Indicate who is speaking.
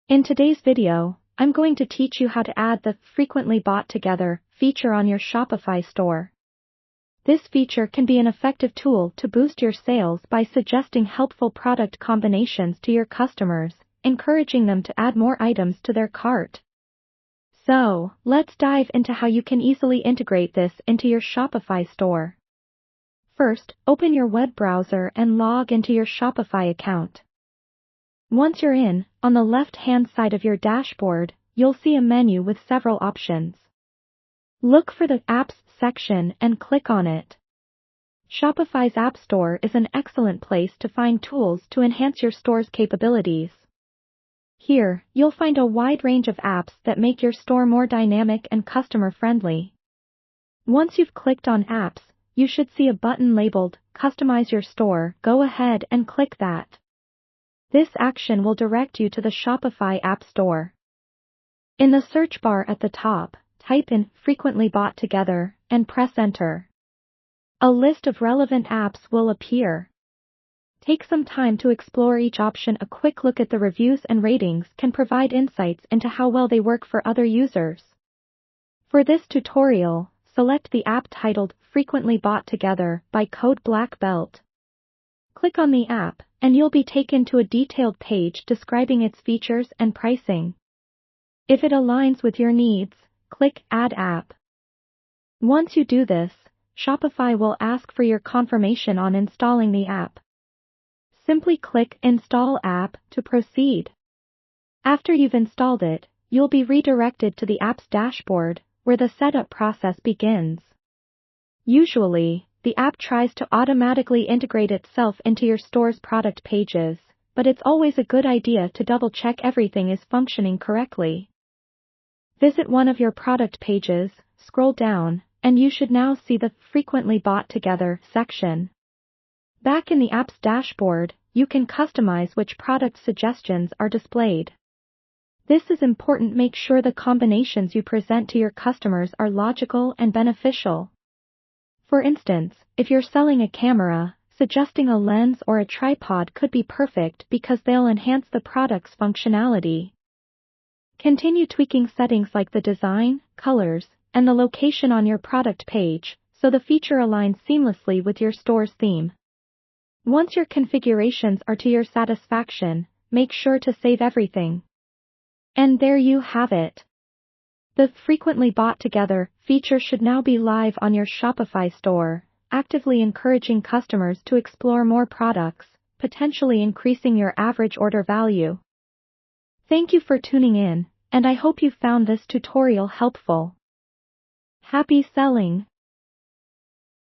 Speaker 1: In today's video, I'm going to teach you how to add the frequently bought together feature on your Shopify store. This feature can be an effective tool to boost your sales by suggesting helpful product combinations to your customers, encouraging them to add more items to their cart. So, let's dive into how you can easily integrate this into your Shopify store. First, open your web browser and log into your Shopify account. Once you're in, on the left-hand side of your dashboard, you'll see a menu with several options. Look for the Apps section and click on it. Shopify's App Store is an excellent place to find tools to enhance your store's capabilities. Here, you'll find a wide range of apps that make your store more dynamic and customer-friendly. Once you've clicked on Apps, you should see a button labeled Customize Your Store. Go ahead and click that. This action will direct you to the Shopify App Store. In the search bar at the top, type in Frequently Bought Together and press Enter. A list of relevant apps will appear. Take some time to explore each option. A quick look at the reviews and ratings can provide insights into how well they work for other users. For this tutorial, select the app titled Frequently Bought Together by code Black Belt. Click on the app, and you'll be taken to a detailed page describing its features and pricing. If it aligns with your needs, click Add App. Once you do this, Shopify will ask for your confirmation on installing the app. Simply click Install App to proceed. After you've installed it, you'll be redirected to the app's dashboard, where the setup process begins. Usually, the app tries to automatically integrate itself into your store's product pages, but it's always a good idea to double-check everything is functioning correctly. Visit one of your product pages, scroll down, and you should now see the Frequently Bought Together section. Back in the app's dashboard, you can customize which product suggestions are displayed. This is important. Make sure the combinations you present to your customers are logical and beneficial. For instance, if you're selling a camera, suggesting a lens or a tripod could be perfect because they'll enhance the product's functionality. Continue tweaking settings like the design, colors, and the location on your product page, so the feature aligns seamlessly with your store's theme. Once your configurations are to your satisfaction, make sure to save everything. And there you have it. The Frequently Bought Together feature should now be live on your Shopify store, actively encouraging customers to explore more products, potentially increasing your average order value. Thank you for tuning in, and I hope you found this tutorial helpful. Happy selling!